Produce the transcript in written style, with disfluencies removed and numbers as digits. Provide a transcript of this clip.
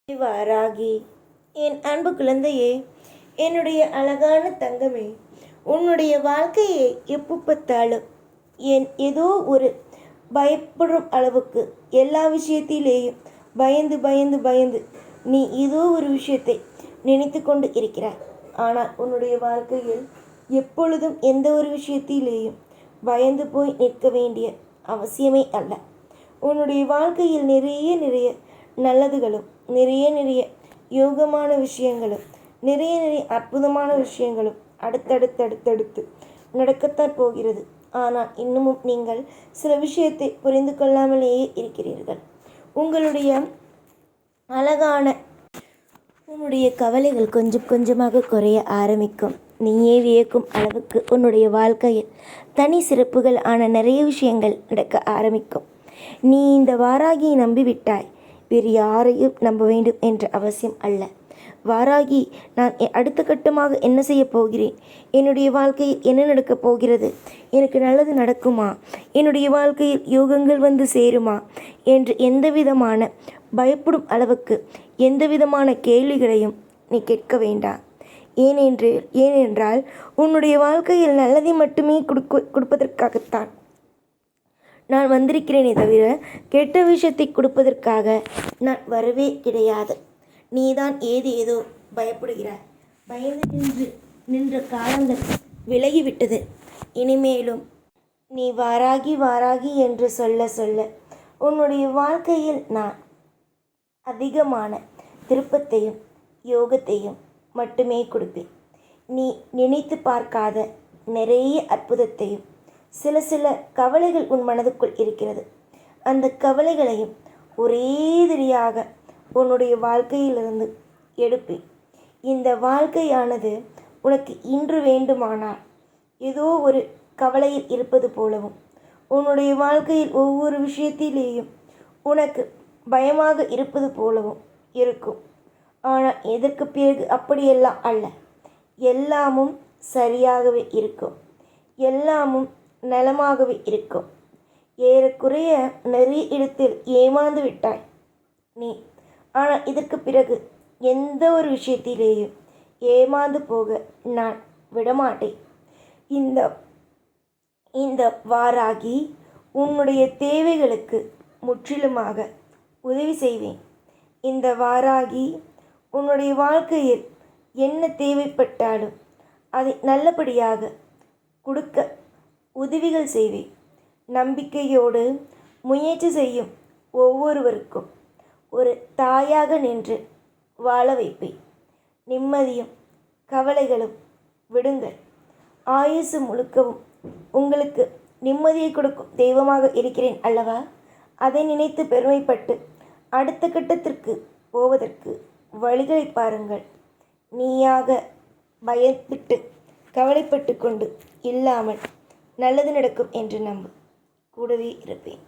வாராகி, என் அன்பு குழந்தையே, என்னுடைய அழகான தங்கமே, உன்னுடைய வாழ்க்கையை எப்போ பார்த்தாலும் ஏதோ ஒரு பயப்படும் அளவுக்கு எல்லா விஷயத்திலேயும் பயந்து பயந்து பயந்து நீ ஏதோ ஒரு விஷயத்தை நினைத்து கொண்டு இருக்கிறாய். ஆனால் உன்னுடைய வாழ்க்கையில் எப்பொழுதும் எந்த ஒரு விஷயத்திலேயும் பயந்து போய் நிற்க வேண்டிய அவசியமே அல்ல. உன்னுடைய வாழ்க்கையில் நிறைய நிறைய நல்லதுகளும் நிறைய யோகமான விஷயங்களும் நிறைய அற்புதமான விஷயங்களும் அடுத்தடுத்து நடக்கத்தான் போகிறது. ஆனால் இன்னமும் நீங்கள் சில விஷயத்தை புரிந்து கொள்ளாமலேயே இருக்கிறீர்கள். உங்களுடைய அழகான உன்னுடைய கவலைகள் கொஞ்சம் கொஞ்சமாக குறைய ஆரம்பிக்கும். நீயே வியக்கும் அளவுக்கு உன்னுடைய வாழ்க்கையில் தனி சிறப்புகள் ஆன நிறைய விஷயங்கள் நடக்க ஆரம்பிக்கும். நீ இந்த வாராகியை நம்பிவிட்டாய். வேறு யாரையும் நம்ப வேண்டும் என்ற அவசியம் அல்ல. வாராகி, நான் அடுத்த கட்டமாக என்ன செய்ய போகிறேன்? என்னுடைய வாழ்க்கையில் என்ன நடக்கப் போகிறது? எனக்கு நல்லது நடக்குமா? என்னுடைய வாழ்க்கையில் யோகங்கள் வந்து சேருமா என்று எந்தவிதமான பயப்படும் அளவுக்கு எந்தவிதமான கேள்விகளையும் நீ கேட்க வேண்டாம். ஏனென்றால் உன்னுடைய வாழ்க்கையில் நல்லதை மட்டுமே கொடுப்பதற்காகத்தான் நான் வந்திருக்கிறேனே தவிர கெட்ட விஷயத்தை கொடுப்பதற்காக நான் வரவே கிடையாது. நீதான் ஏதோ பயப்படுகிறாய். பயந்து நின்ற காலங்கள் விலகிவிட்டது. இனிமேலும் நீ வாராகி வாராகி என்று சொல்ல சொல்ல உன்னுடைய வாழ்க்கையில் நான் அதிகமான திருப்பத்தையும் யோகத்தையும் மட்டுமே கொடுப்பேன். நீ நினைத்து பார்க்காத நிறைய அற்புதத்தையும் சில கவலைகள் உன் மனதுக்குள் இருக்கிறது. அந்த கவலைகளையும் ஒரேதிரியாக உன்னுடைய வாழ்க்கையிலிருந்து எடுப்பேன். இந்த வாழ்க்கையானது உனக்கு இன்று வேண்டுமானால் ஏதோ ஒரு கவலையில் இருப்பது போலவும் உன்னுடைய வாழ்க்கையில் ஒவ்வொரு விஷயத்திலேயும் உனக்கு பயமாக இருப்பது போலவும் இருக்கும். ஆனால் இதற்கு பிறகு அப்படியெல்லாம் அல்ல. எல்லாமும் சரியாகவே இருக்கும். எல்லாமும் நலமாகவே இருக்கும். ஏறக்குறைய நிறைய இடத்தில் ஏமாந்து விட்டாய் நீ. ஆனால் இதற்கு பிறகு எந்த ஒரு விஷயத்திலேயும் ஏமாந்து போக நான் விடமாட்டேன். இந்த வாராகி உன்னுடைய தேவைகளுக்கு முற்றிலுமாக உதவி செய்வேன். இந்த வாராகி உன்னுடைய வாழ்க்கையில் என்ன தேவைப்பட்டாலும் அதை நல்லபடியாக கொடுக்க உதவிகள் செய்வேன். நம்பிக்கையோடு முயற்சி செய்யும் ஒவ்வொருவருக்கும் ஒரு தாயாக நின்று வாழ வைப்பேன். நிம்மதியும் கவலைகளும் விடுங்கள். ஆயுசு முழுக்கவும் உங்களுக்கு நிம்மதியை கொடுக்கும் தெய்வமாக இருக்கிறேன் அல்லவா? அதை நினைத்து பெருமைப்பட்டு அடுத்த கட்டத்திற்கு போவதற்கு வழிகளை பாருங்கள். நீயாக பயப்பட்டு கவலைப்பட்டு கொண்டு இல்லாமல் நல்லது நடக்கும் என்று நம்பு. கூடவே இருப்பேன்.